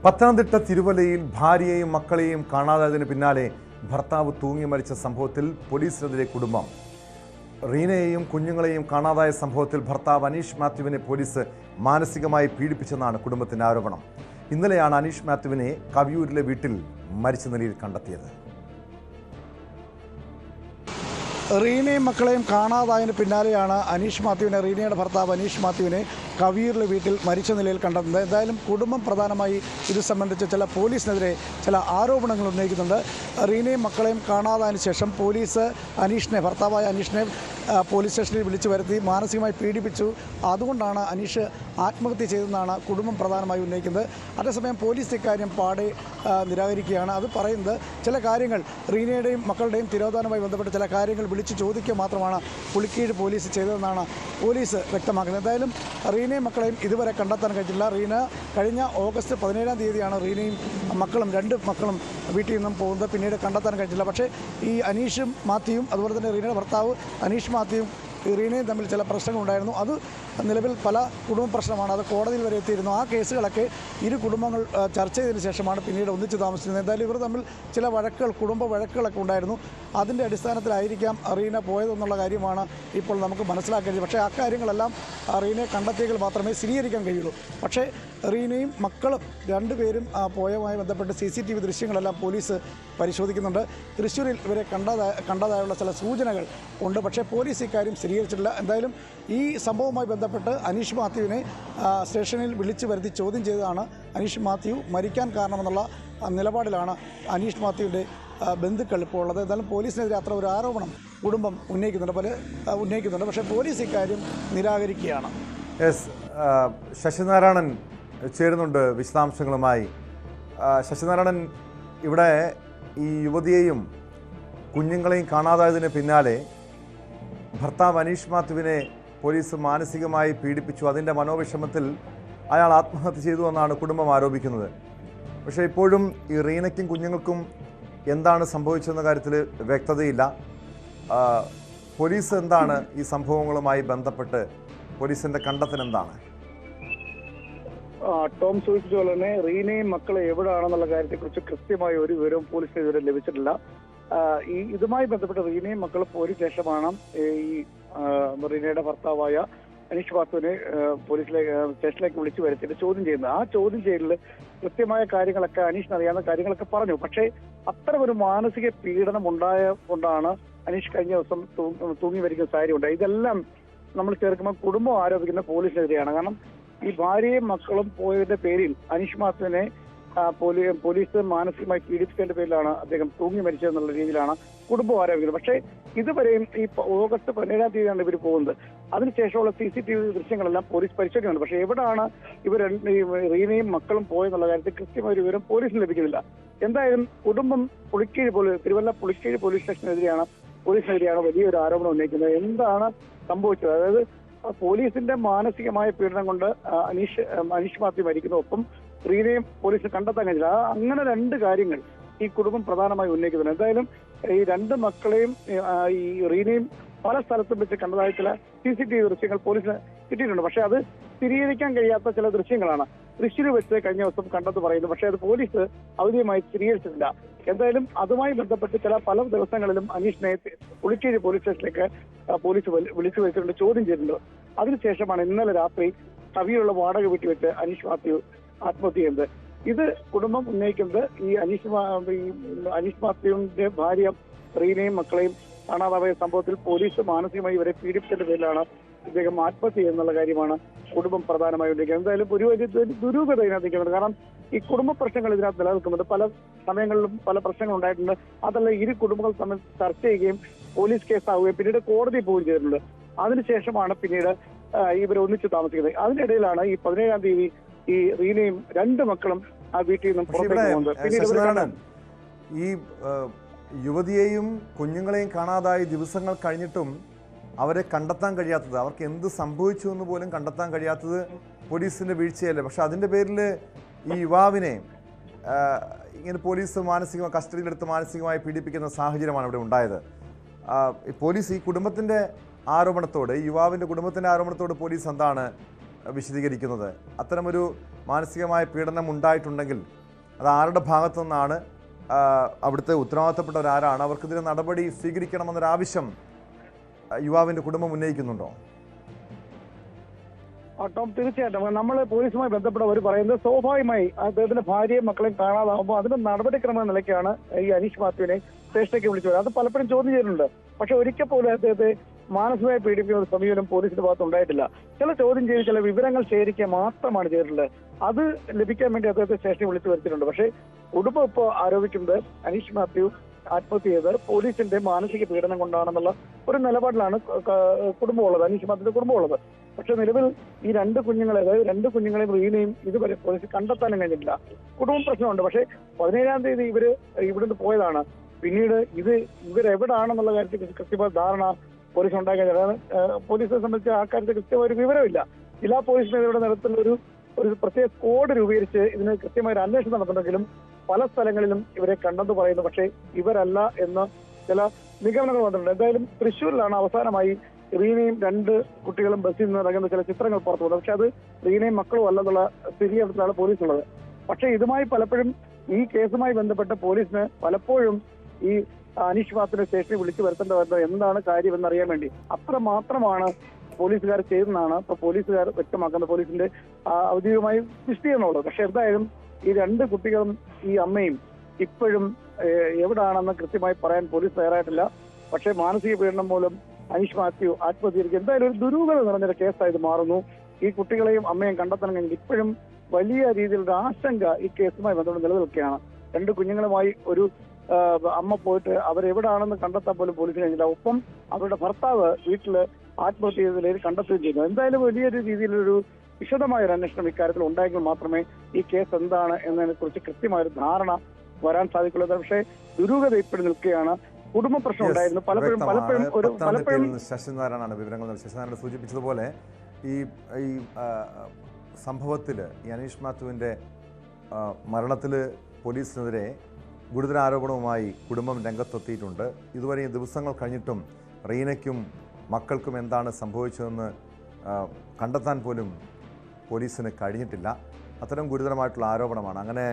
പത്തനംതിട്ട തിരുവല്ലയിൽ ഭാര്യയെയും മക്കളെയും കാണാതായതിനു പിന്നാലെ ഭർത്താവ് തൂങ്ങി മരിച്ച സംഭവത്തിൽ പോലീസിനെതിരെ കുടുംബം. റീനയെയും കുഞ്ഞുങ്ങളെയും കാണാതായ സംഭവത്തിൽ ഭർത്താവ് അനീഷ് മാത്യുവിനെ പോലീസ് മാനസികമായി പീഡിപ്പിച്ചെന്നാണ് കുടുംബത്തിന്റെ ആരോപണം. ഇന്നലെയാണ് അനീഷ് മാത്യുവിനെ കവിയൂരിലെ വീട്ടിൽ മരിച്ച നിലയിൽ കണ്ടെത്തിയത്. റീനയും മക്കളെയും കാണാതായതിന് പിന്നാലെയാണ് അനീഷ് മാത്യുവിനെ, റീനയുടെ ഭർത്താവ് അനീഷ് മാത്യുവിനെ കവിയൂരിലെ വീട്ടിൽ മരിച്ച നിലയിൽ കണ്ടെത്തുന്നത്. എന്തായാലും കുടുംബം പ്രധാനമായി ഇത് സംബന്ധിച്ച് പോലീസിനെതിരെ ചില ആരോപണങ്ങൾ ഉന്നയിക്കുന്നുണ്ട്. റീനയും മക്കളെയും കാണാതായതിനു ശേഷം പോലീസ് ഭർത്താവായ അനീഷിനെ പോലീസ് സ്റ്റേഷനിൽ വിളിച്ചു വരുത്തി മാനസികമായി പീഡിപ്പിച്ചു. അതുകൊണ്ടാണ് അനീഷ് ആത്മഹത്യ ചെയ്തതെന്നാണ് കുടുംബം പ്രധാനമായി ഉന്നയിക്കുന്നത്. അതേസമയം പോലീസ് ഇക്കാര്യം പാടെ നിരാകരിക്കുകയാണ്. അത് പറയുന്നത് ചില കാര്യങ്ങൾ റീനയുടെയും മക്കളുടെയും തിരോധാനവുമായി ബന്ധപ്പെട്ട് ചില കാര്യങ്ങൾ വിളിച്ചു ചോദിക്കുക മാത്രമാണ് പുളിക്കീഴ് പോലീസ് ചെയ്തതെന്നാണ് പോലീസ് വ്യക്തമാക്കുന്നത്. എന്തായാലും റീനയും മക്കളെയും ഇതുവരെ കണ്ടെത്താൻ കഴിഞ്ഞില്ല. റീന കഴിഞ്ഞ ഓഗസ്റ്റ് 17-ാം തീയതിയാണ് റീനയും രണ്ട് മക്കളും വീട്ടിൽ നിന്നും പോകുന്നത്. പിന്നീട് കണ്ടെത്താൻ കഴിഞ്ഞില്ല. പക്ഷേ ഈ അനീഷും മാത്യുവും അതുപോലെ തന്നെ റീനയുടെ ഭർത്താവ് അനീഷ് മാത്യുവും റീനയും തമ്മിൽ ചില പ്രശ്നങ്ങളുണ്ടായിരുന്നു. അത് നിലവിൽ പല കുടുംബ പ്രശ്നമാണ്. അത് കോടതിയിൽ വരെ എത്തിയിരുന്നു. ആ കേസുകളൊക്കെ ഇരു കുടുംബങ്ങൾ ചർച്ച ചെയ്തതിന് ശേഷമാണ് പിന്നീട് ഒന്നിച്ച് താമസിക്കുന്നത്. എന്തായാലും ഇവർ തമ്മിൽ ചില കുടുംബ വഴക്കുകളൊക്കെ ഉണ്ടായിരുന്നു. അതിൻ്റെ അടിസ്ഥാനത്തിലായിരിക്കാം റീന പോയതെന്നുള്ള കാര്യമാണ് ഇപ്പോൾ നമുക്ക് മനസ്സിലാക്കേണ്ടത്. പക്ഷേ ആ കാര്യങ്ങളെല്ലാം റീനയെ കണ്ടെത്തിയെങ്കിൽ മാത്രമേ സ്ഥിരീകരിക്കാൻ കഴിയുള്ളൂ. പക്ഷേ റീനയും മക്കളും രണ്ടുപേരും പോയതുമായി ബന്ധപ്പെട്ട് CCTV ദൃശ്യങ്ങളെല്ലാം പോലീസ് പരിശോധിക്കുന്നുണ്ട്. തൃശ്ശൂരിൽ ഇവരെ കണ്ടതായുള്ള ചില സൂചനകൾ ഉണ്ട്. പക്ഷേ പോലീസ് ഇക്കാര്യം സ്ഥിരീകരിച്ചിട്ടില്ല. എന്തായാലും ഈ സംഭവവുമായി ബന്ധപ്പെട്ട് അനീഷ് മാത്യുവിനെ സ്റ്റേഷനിൽ വിളിച്ചു വരുത്തി ചോദ്യം ചെയ്തതാണ് അനീഷ് മാത്യു മരിക്കാൻ കാരണമെന്നുള്ള നിലപാടിലാണ് അനീഷ് മാത്യുവിൻ്റെ ബന്ധുക്കൾ ഇപ്പോൾ ഉള്ളത്. എന്തായാലും പോലീസിനെതിരെ അത്ര ഒരു ആരോപണം കുടുംബം ഉന്നയിക്കുന്നുണ്ട്. പക്ഷേ പോലീസ് ഇക്കാര്യം നിരാകരിക്കുകയാണ്. ശശിനാരായണൻ ചേരുന്നുണ്ട് വിശദാംശങ്ങളുമായി. ശശിനാരായണൻ, ഇവിടെ ഈ യുവതിയെയും കുഞ്ഞുങ്ങളെയും കാണാതായതിന് പിന്നാലെ ഭർത്താവ് അനീഷ് മാത്യുവിനെ പോലീസ് മാനസികമായി പീഡിപ്പിച്ചു. അതിൻ്റെ മനോവിഷമത്തിൽ അയാൾ ആത്മഹത്യ ചെയ്തു എന്നാണ് കുടുംബം ആരോപിക്കുന്നത്. പക്ഷേ ഇപ്പോഴും ഈ റീനയ്ക്കും കുഞ്ഞുങ്ങൾക്കും എന്താണ് സംഭവിച്ചതെന്ന കാര്യത്തിൽ വ്യക്തതയില്ല. പോലീസ് എന്താണ് ഈ സംഭവങ്ങളുമായി ബന്ധപ്പെട്ട് പോലീസിൻ്റെ കണ്ടെത്തൽ എന്താണ്? ടോം സൂചിപ്പിച്ച പോലെ തന്നെ റീനയും മക്കളെ എവിടെയാണെന്നുള്ള കാര്യത്തെക്കുറിച്ച് കൃത്യമായ ഒരു വിവരവും പോലീസിന് ഇതുവരെ ലഭിച്ചിട്ടില്ല. ഇതുമായി ബന്ധപ്പെട്ട് റീനയും മക്കളും പോയ ശേഷമാണ് ഈ റീനയുടെ ഭർത്താവായ അനീഷ് മാത്യുവിനെ സ്റ്റേഷനിലേക്ക് വിളിച്ചു വരുത്തിയിട്ട് ചോദ്യം ചെയ്യുന്നത്. ആ ചോദ്യം ചെയ്യലിൽ കൃത്യമായ കാര്യങ്ങളൊക്കെ അനീഷിന് അറിയാവുന്ന കാര്യങ്ങളൊക്കെ പറഞ്ഞു. പക്ഷേ അത്തരം ഒരു മാനസിക പീഡനം കൊണ്ടാണ് അനീഷ് കഴിഞ്ഞ ദിവസം തൂങ്ങി മരിക്കുന്ന സാഹചര്യം ഉണ്ടായി. ഇതെല്ലാം നമ്മൾ ചേർക്കുമ്പോൾ കുടുംബം ആരോപിക്കുന്ന പോലീസിനെതിരെയാണ്. കാരണം ഈ ഭാര്യയും മക്കളും പോയതിന്റെ പേരിൽ അനീഷ് മാത്യുവിനെ പോലീസ് മാനസികമായി പീഡിപ്പിച്ചതിന്റെ പേരിലാണ് അദ്ദേഹം തൂങ്ങി മരിച്ചതെന്നുള്ള രീതിയിലാണ് കുടുംബം ആരോപിക്കുന്നത്. പക്ഷേ ഇതുവരെയും ഈ ഓഗസ്റ്റ് 17-ാം തീയതിയാണ് ഇവർ പോകുന്നത്. അതിനുശേഷമുള്ള CCTV ദൃശ്യങ്ങളെല്ലാം പോലീസ് പരിശോധിക്കുന്നുണ്ട്. പക്ഷേ എവിടെയാണ് ഇവർ റീനയും മക്കളും പോയെന്നുള്ള കാര്യത്തിൽ കൃത്യമായ ഒരു വിവരം പോലീസിന് ലഭിക്കുന്നില്ല. എന്തായാലും കുടുംബം തിരുവല്ല പുളിക്കീഴ് പോലീസ് പോലീസിനെതിരെയാണ് വലിയൊരു ആരോപണം ഉന്നയിക്കുന്നത്. എന്താണ് സംഭവിച്ചത്? അതായത് പോലീസിന്റെ മാനസികമായ പീഡനം കൊണ്ട് അനീഷ് മാത്യു മരിക്കുന്നു. ഒപ്പം റീനയും പോലീസ് കണ്ടെത്താൻ കഴിഞ്ഞില്ല. അങ്ങനെ രണ്ട് കാര്യങ്ങൾ ഈ കുടുംബം പ്രധാനമായി ഉന്നയിക്കുന്നുണ്ട്. എന്തായാലും ഈ രണ്ട് മക്കളെയും ഈ റീനയും പല സ്ഥലത്തും വെച്ച് കണ്ടതായ ചില CCTV ദൃശ്യങ്ങൾ പോലീസിന് കിട്ടിയിട്ടുണ്ട്. പക്ഷെ അത് സ്ഥിരീകരിക്കാൻ കഴിയാത്ത ചില ദൃശ്യങ്ങളാണ് തൃശ്ശൂർ വെച്ച് കഴിഞ്ഞ ദിവസം കണ്ടെന്ന് പറയുന്നത്. പക്ഷെ അത് പോലീസ് ഔദ്യോഗികമായി സ്ഥിരീകരിച്ചിട്ടില്ല. എന്തായാലും അതുമായി ബന്ധപ്പെട്ട് പല ദിവസങ്ങളിലും അനീഷിനെ പുളിക്കീഴ് പോലീസ് സ്റ്റേഷനിലേക്ക് പോലീസ് വിളിച്ചു വെച്ചിട്ടുണ്ട്, ചോദ്യം ചെയ്തിട്ടുണ്ട്. അതിനുശേഷമാണ് ഇന്നലെ രാത്രി കവിയുള്ള വാടക വീട്ടിൽ വെച്ച് അനീഷ് മാത്യു ആത്മഹത്യ ചെയ്യുന്നത്. ഇത് കുടുംബം ഉന്നയിക്കുന്നത് ഈ അനീഷ് മാത്യുവിന്റെ ഭാര്യ റീനയും മക്കളെയും കാണാതായ സംഭവത്തിൽ പോലീസ് മാനസികമായി ഇവരെ പീഡിപ്പിച്ചതിന്റെ പേരിലാണ് ഇദ്ദേഹം ആത്മഹത്യ ചെയ്യുന്നുള്ള കാര്യമാണ് കുടുംബം പ്രധാനമായി ഉന്നയിക്കുന്നത്. എന്തായാലും ഒരു വലിയ ദുരൂഹത ഇതിനകത്ത്. കാരണം ഈ കുടുംബ പ്രശ്നങ്ങൾ ഇതിനകത്ത് നിലനിൽക്കുന്നുണ്ട്. പല സമയങ്ങളിലും പല പ്രശ്നങ്ങൾ ഉണ്ടായിട്ടുണ്ട്. അതല്ല ഇരു കുടുംബങ്ങൾ തമ്മിൽ ചർച്ച ചെയ്യുകയും പോലീസ് കേസാവുകയും പിന്നീട് കോടതി പോവുകയും ചെയ്തിട്ടുണ്ട്. അതിനുശേഷമാണ് പിന്നീട് ഇവർ ഒന്നിച്ച് താമസിക്കുന്നത്. അതിനിടയിലാണ് ഈ 17-ാം തീയതി ഈ റീനയും രണ്ട് മക്കളും ആ വീട്ടിൽ നിന്നും പുറത്തേക്ക് പോകുന്നത്. ഈ യുവതിയെയും കുഞ്ഞുങ്ങളെയും കാണാതായി ദിവസങ്ങൾ കഴിഞ്ഞിട്ടും അവരെ കണ്ടെത്താൻ കഴിയാത്തത്, അവർക്ക് എന്ത് സംഭവിച്ചു എന്ന് പോലും കണ്ടെത്താൻ കഴിയാത്തത് പോലീസിന്റെ വീഴ്ചയല്ലേ? പക്ഷെ അതിന്റെ പേരിൽ ഈ യുവാവിനെ ഇങ്ങനെ പോലീസ് കസ്റ്റഡിയിലെടുത്ത് മാനസികമായി പീഡിപ്പിക്കുന്ന സാഹചര്യമാണ് ഇവിടെ ഉണ്ടായത്. പോലീസ് ഈ കുടുംബത്തിന്റെ ആരോപണത്തോട്, ഈ യുവാവിന്റെ കുടുംബത്തിന്റെ ആരോപണത്തോട് പോലീസ് എന്താണ് വിശദീകരിക്കുന്നത്. അത്തരമൊരു മാനസികമായ പീഡനം ഉണ്ടായിട്ടുണ്ടെങ്കിൽ അത് ആരുടെ ഭാഗത്തു നിന്നാണ്, അവിടുത്തെ ഉത്തരവാദിത്തപ്പെട്ടവരാരാണ്, അവർക്കെതിരെ നടപടി സ്വീകരിക്കണമെന്നൊരാവശ്യം യുവാവിൻ്റെ കുടുംബം ഉന്നയിക്കുന്നുണ്ടോ? ടോം, തീർച്ചയായിട്ടും നമ്മൾ പോലീസുമായി ബന്ധപ്പെട്ടവർ പറയുന്നത് സ്വാഭാവികമായി അദ്ദേഹത്തിന്റെ ഭാര്യയും മക്കളെയും കാണാതാകുമ്പോൾ അതിന്റെ നടപടിക്രമം എന്ന നിലയ്ക്കാണ് ഈ അനീഷ് മാത്യുവിനെ സ്റ്റേഷനിലേക്ക് വിളിച്ചു വരുന്നത്. അത് പലപ്പോഴും ചോദ്യം ചെയ്തിട്ടുണ്ട്. പക്ഷെ ഒരിക്കൽ പോലും അദ്ദേഹത്തെ മാനസികമായി പീഡിപ്പിക്കുന്ന ഒരു സമീപനം പോലീസിന്റെ ഭാഗത്ത് ഉണ്ടായിട്ടില്ല. ചില ചോദ്യം ചെയ്ത് ചില വിവരങ്ങൾ ശേഖരിക്കുക മാത്രമാണ് ചെയ്തിട്ടുള്ളത്. അത് ലഭിക്കാൻ വേണ്ടി അദ്ദേഹത്തെ സ്റ്റേഷനിൽ വിളിച്ചു വരുത്തിയിട്ടുണ്ട്. പക്ഷേ കുടുംബം ഇപ്പോൾ ആരോപിക്കുന്നത് അനീഷ് മാത്യു ആത്മഹത്യ ചെയ്ത് പോലീസിന്റെ മാനസിക പീഡനം കൊണ്ടാണെന്നുള്ള ഒരു നിലപാടിലാണ് കുടുംബം ഉള്ളത്, അനീഷ് മാത്യുവിന്റെ കുടുംബം ഉള്ളത്. പക്ഷെ നിലവിൽ ഈ രണ്ട് കുഞ്ഞുങ്ങളെ, അതായത് രണ്ട് കുഞ്ഞുങ്ങളെയും റീനയും ഇതുവരെ പോലീസ് കണ്ടെത്താനും കഴിഞ്ഞിട്ടില്ല. കുടുംബം പ്രശ്നമുണ്ട്. പക്ഷേ 17-ാം തീയതി ഇവര് ഇവിടുന്ന് പോയതാണ്. പിന്നീട് ഇവരെവിടാണെന്നുള്ള കാര്യത്തിൽ കൃത്യമായ ധാരണ പോലീസ് ഉണ്ടാക്കി. അതായത് പോലീസിനെ സംബന്ധിച്ച് ആ കാര്യത്തിൽ കൃത്യമായ ഒരു വിവരമില്ല. ജില്ലാ പോലീസ് മേധാവിയുടെ നേതൃത്വത്തിൽ ഒരു പ്രത്യേക സ്ക്വാഡ് രൂപീകരിച്ച് ഇതിന് കൃത്യമായ ഒരു അന്വേഷണം നടത്തുന്നെങ്കിലും പല സ്ഥലങ്ങളിലും ഇവരെ കണ്ടെന്ന് പറയുന്നു. പക്ഷേ ഇവരല്ല എന്ന് ചില നിഗമനങ്ങൾ വന്നിട്ടുണ്ട്. എന്തായാലും തൃശ്ശൂരിലാണ് അവസാനമായി റീനയും രണ്ട് കുട്ടികളും ബസ്സിൽ നിന്ന് ഇറങ്ങുന്ന ചില ചിത്രങ്ങൾ പുറത്തു വന്നത്. പക്ഷെ അത് റീനയും മക്കളും അല്ലെന്നുള്ള സ്ഥിരീകരണത്തിലാണ് പോലീസ് ഉള്ളത്. പക്ഷെ ഇതുമായി പലപ്പോഴും ഈ കേസുമായി ബന്ധപ്പെട്ട് പോലീസിന് പലപ്പോഴും ഈ അനീഷ് മാത്യുവിനെ സ്റ്റേഷനിൽ വിളിച്ചു വരുത്തേണ്ടത് എന്താണ് കാര്യം എന്നറിയാൻ വേണ്ടി അത്രമാത്രമാണ് പോലീസുകാർ ചെയ്തെന്നാണ് ഇപ്പൊ പോലീസുകാർ വ്യക്തമാക്കുന്നത്. പോലീസിന്റെ ഔദ്യോഗികമായി വിശദീകരണമുള്ളത്. പക്ഷെ എന്തായാലും ഈ രണ്ട് കുട്ടികളും ഈ അമ്മയും ഇപ്പോഴും എവിടാണെന്ന് കൃത്യമായി പറയാൻ പോലീസ് തയ്യാറായിട്ടില്ല. പക്ഷേ മാനസിക പീഡനം മൂലം അനീഷ് മാത്യു ആത്മഹത്യയ്ക്ക് എന്തായാലും ഒരു ദുരൂഹത നിറഞ്ഞൊരു കേസായിട്ട് മാറുന്നു. ഈ കുട്ടികളെയും അമ്മയും കണ്ടെത്തണം കഴിഞ്ഞാൽ ഇപ്പോഴും വലിയ രീതിയിലുള്ള ആശങ്ക ഈ കേസുമായി ബന്ധപ്പെട്ട് നിലനിൽക്കുകയാണ്. രണ്ട് കുഞ്ഞുങ്ങളുമായി ഒരു അമ്മ പോയിട്ട് അവരെവിടാണെന്ന് കണ്ടെത്താൻ പോലും പോലീസിന് കഴിഞ്ഞില്ല. ഒപ്പം അവരുടെ ഭർത്താവ് വീട്ടില് ആത്മഹത്യ ചെയ്ത നിലയിൽ കണ്ടെത്തുകയും ചെയ്യുന്നു. എന്തായാലും വലിയൊരു രീതിയിലൊരു വിശദമായ ഒരു അന്വേഷണം ഇക്കാര്യത്തിൽ ഉണ്ടായെങ്കിൽ മാത്രമേ ഈ കേസ് എന്താണ് എന്നതിനെ കുറിച്ച് കൃത്യമായൊരു ധാരണ വരാൻ സാധിക്കുള്ളൂ. പക്ഷേ ദുരൂഹത ഇപ്പോഴും നിൽക്കുകയാണ്. കുടുംബ പ്രശ്നം ഉണ്ടായിരുന്നു. പലപ്പോഴും ശശിനാരായണാണ് വിവരങ്ങൾ. ശശിനാരായണ സൂചിപ്പിച്ചതുപോലെ ഈ സംഭവത്തിൽ ഈ അനീഷ് മാത്യുവിൻ്റെ മരണത്തിൽ പോലീസിനെതിരെ ഗുരുതര ആരോപണവുമായി കുടുംബം രംഗത്തെത്തിയിട്ടുണ്ട്. ഇതുവരെ ദിവസങ്ങൾ കഴിഞ്ഞിട്ടും റീനയ്ക്കും മക്കൾക്കും എന്താണ് സംഭവിച്ചതെന്ന് കണ്ടെത്താൻ പോലും പോലീസിന് കഴിഞ്ഞിട്ടില്ല. അത്തരം ഗുരുതരമായിട്ടുള്ള ആരോപണമാണ്. അങ്ങനെ